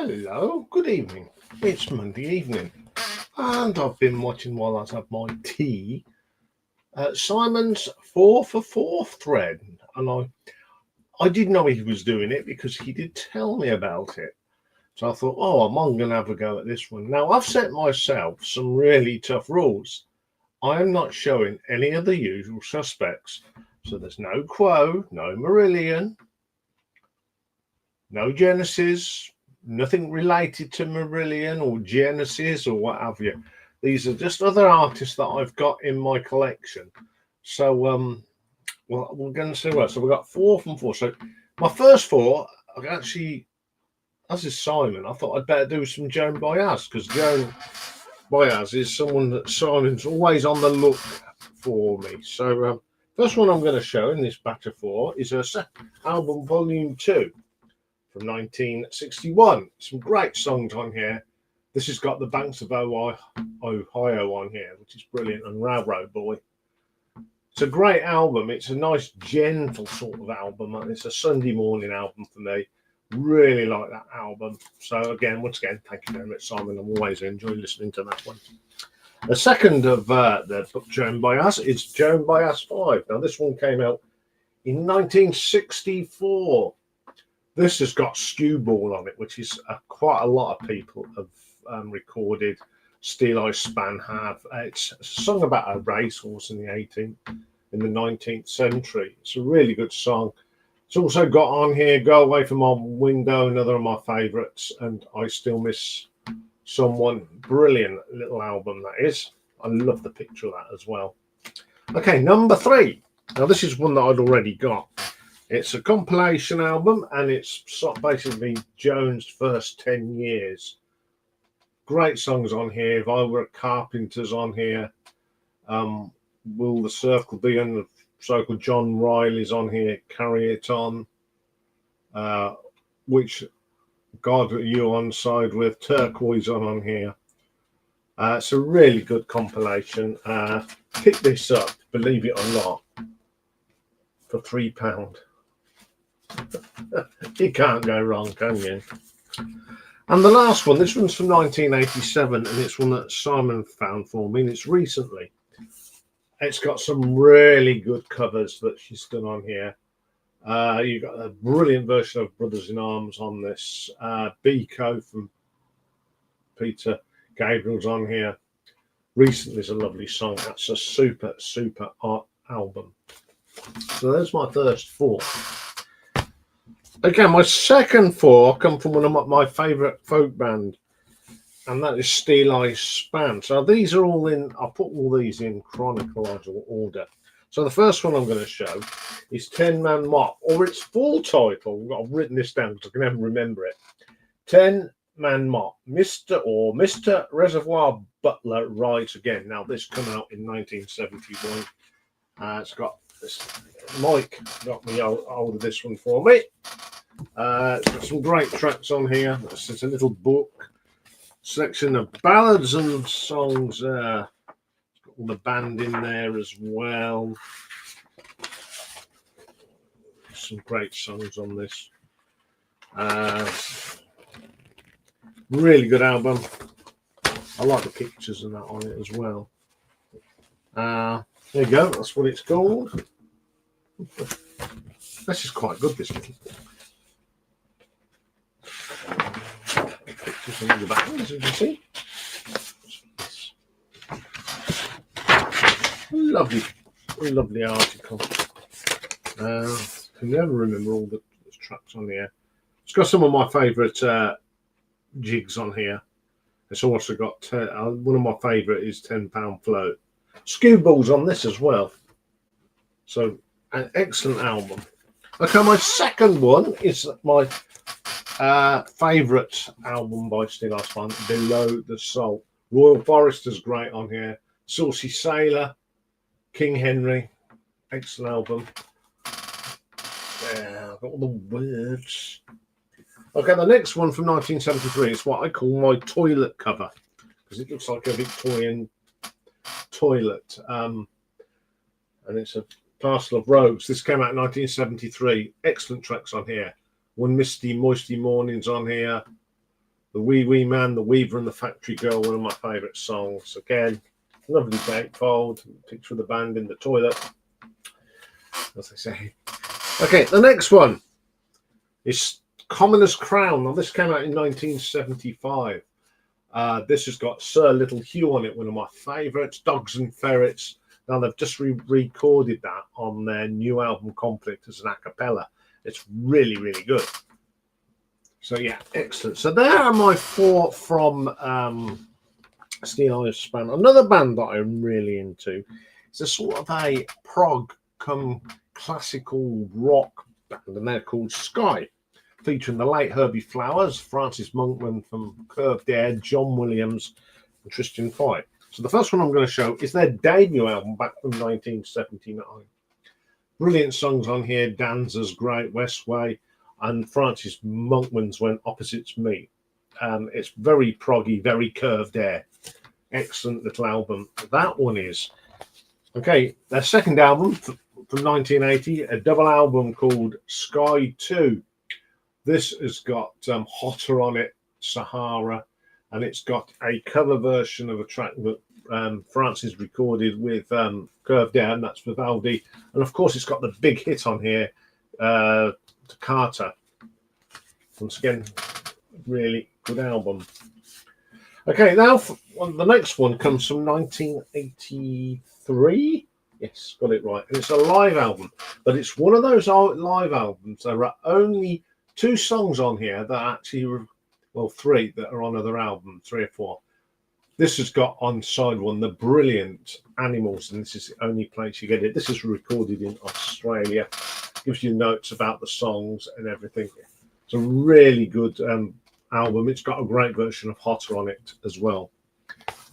Hello, good evening. It's Monday evening, and I've been watching while I have my tea. Simon's 4 for 4 thread, and I did know he was doing it because he did tell me about it. So I thought, oh, I'm going to have a go at this one. Now I've set myself some really tough rules. I am not showing any of the usual suspects. So there's no Quo, no Marillion, no Genesis, nothing related to Marillion or Genesis or what have you. These are just other artists that I've got in my collection. So, well, we're going to see what. So we've got 4 from 4. So my first four, I actually, as is Simon, I thought I'd better do some Joan Baez because Joan Baez is someone that Simon's always on the look for me. So, first one I'm going to show in this batch of 4 is her album Volume 2. From 1961. Some great songs on here. This has got the Banks of Ohio on here, which is brilliant, and Railroad Boy. It's a great album. It's a nice, gentle sort of album. It's a Sunday morning album for me. Really like that album. So again, once again, thank you very much, Simon. I'm always enjoy listening to that one. The second of the book, Joan Baez, is Joan Baez 5. Now, this one came out in 1964. This has got Skewball on it, which is quite a lot of people have recorded. Steel Eye Span have. It's a song about a racehorse in the 19th century. It's a really good song. It's also got on here Go Away From My Window, another of my favourites, and I Still Miss Someone. Brilliant little album that is. I love the picture of that as well. Okay, number 3. Now this is one that I'd already got. It's a compilation album, and it's basically Joan's first 10 years. Great songs on here. If I Were a Carpenter's on here. Will the Circle Be on the Circle? John Riley's on here. Carry It On. Which God Are You On Side With? Turquoise on here. It's a really good compilation. Pick this up, believe it or not, for £3. You can't go wrong, can you? And the last one, this one's from 1987, and it's one that Simon found for me, and it's recently. It's got some really good covers that she's done on here. You've got a brilliant version of Brothers in Arms on this. Biko from Peter Gabriel's on here. Recently is a lovely song. That's a super, super art album. So there's my first 4. Again, my second 4 come from one of my favourite folk band, and that is Steel Eye Span. So these are all in, I'll put all these in chronological order. So the first one I'm going to show is 10 Man Mop, or its full title. I've written this down because I can never remember it. 10 Man Mop, Mr. Reservoir Butler Rides Again. Now, this came out in 1971. It's got this. Mike got me hold of this one for me. It's got some great tracks on here. It's a little book section of ballads and songs. It's got all the band in there as well. Some great songs on this. Really good album. I like the pictures and that on it as well. There you go. That's what it's called. This is quite good, this one. Pictures on the back, as you can see. Lovely article. I can never remember all the tracks on here. It's got some of my favourite jigs on here. It's also got one of my favourite is £10 Float. Skewball's on this as well. So an excellent album. Okay, my second one is my favourite album by Steel Eye Span, Below the Salt. Royal Forester's great on here. Saucy Sailor, King Henry, excellent album. Yeah, I've got all the words. Okay, the next one from 1973 is what I call my toilet cover, because it looks like a Victorian toilet. And it's a parcel of rogues. This came out in 1973. Excellent tracks on here. One Misty Moisty Mornings on here. The Wee Wee Man, The Weaver and the Factory Girl, one of my favourite songs. Again, lovely gatefold, picture of the band in the toilet, as they say. Okay, the next one is Commoner's Crown. Now, this came out in 1975. This has got Sir Little Hugh on it, one of my favourites, Dogs and Ferrets. Now, they've just recorded that on their new album, Conflict, as an a cappella. It's really, really good. So, yeah, excellent. So, there are my 4 from Steel Eyes Span. Another band that I'm really into is a sort of a prog come classical rock band, and they're called Sky, featuring the late Herbie Flowers, Francis Monkman from Curved Air, John Williams, and Tristan Foy. So the first one I'm going to show is their debut album back from 1979. Brilliant songs on here: Danzer's Great Westway and Francis Monkman's When Opposites Meet. It's very proggy, very Curved Air. Excellent little album. That one is. Okay, their second album from 1980, a double album called Sky 2. This has got Hotter on it, Sahara, and it's got a cover version of a track that Francis recorded with Curved Air, and that's Vivaldi. And of course, it's got the big hit on here, Toccata. Once again, really good album. Okay, now the next one comes from 1983. Yes, got it right. And it's a live album, but it's one of those live albums. There are only 2 songs on here that actually, well, 3 that are on other albums, 3 or 4. This has got on side 1 the brilliant Animals, and this is the only place you get it. This is recorded in Australia. Gives you notes about the songs and everything. It's a really good album. It's got a great version of Hotter on it as well.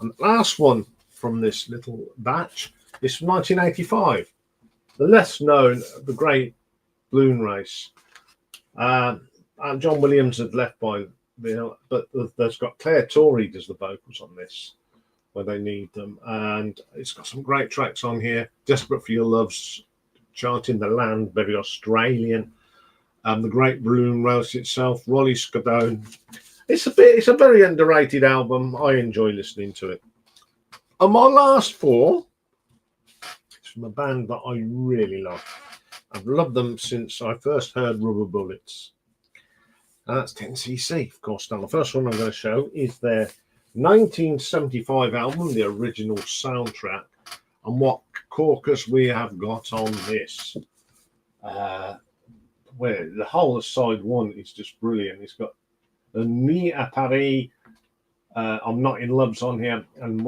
And the last one from this little batch is from 1985. The less known, The Great Balloon Race. John Williams had left by but there's got Claire Torrey does the vocals on this where they need them, and it's got some great tracks on here. Desperate for Your Love's Chanting the Land, very Australian. The Great Balloon Race itself, Rolly Scadone. It's a very underrated album. I enjoy listening to it. And my last 4 is from a band that I really love. I've loved them since I first heard Rubber Bullets. And that's 10cc, of course. Now, the first one I'm going to show is their 1975 album, the original soundtrack. And what corkers we have got on this. Where the whole of side 1 is just brilliant. It's got the Nuit à Paris, I'm Not in Love's on here, and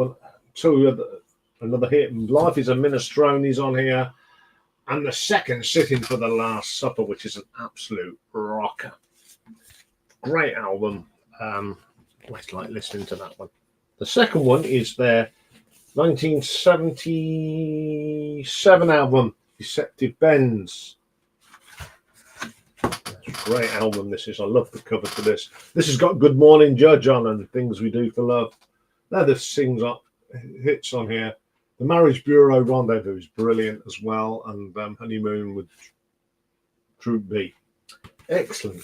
another hit, Life is a Minestrone's on here, and the second, Sitting for the Last Supper, which is an absolute rocker. Great album. I like listening to that one. The second one is their 1977 album, Deceptive Bends. Great album this is. I love the cover for this. This has got Good Morning Judge on and Things We Do for Love. They're the hits on here. The Marriage Bureau Rendezvous is brilliant as well, and Honeymoon with Troop B. Excellent.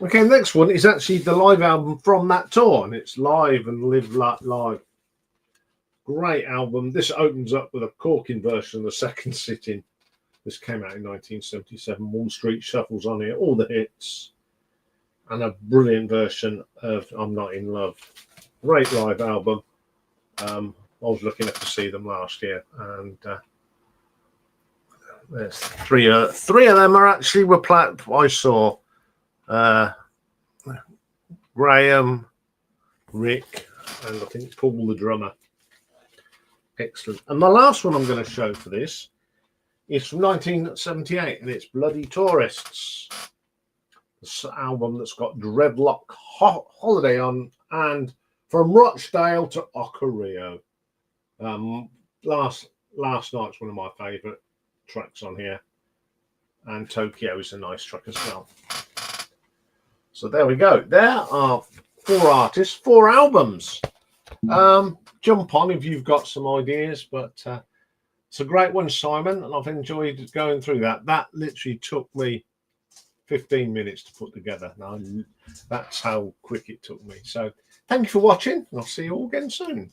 Okay, next one is actually the live album from that tour, and it's Live and Live Live. Great album. This opens up with a corking version of the second sitting. This came out in 1977. Wall Street Shuffle's on here, all the hits, and a brilliant version of I'm Not in Love. Great live album. I was lucky enough to see them last year, and there's 3 of them are actually I saw Graham, Rick, and I think Paul the drummer. Excellent. And the last one I'm going to show for this is from 1978, and it's Bloody Tourists. This album that's got Dreadlock Holiday on, and From Rochdale to Ocareo. Last Night's one of my favourite tracks on here, and Tokyo is a nice track as well. So there we go. There are 4 artists, 4 albums. Jump on if you've got some ideas, but it's a great one, Simon, and I've enjoyed going through that. That literally took me 15 minutes to put together. Now, that's how quick it took me. So thank you for watching, and I'll see you all again soon.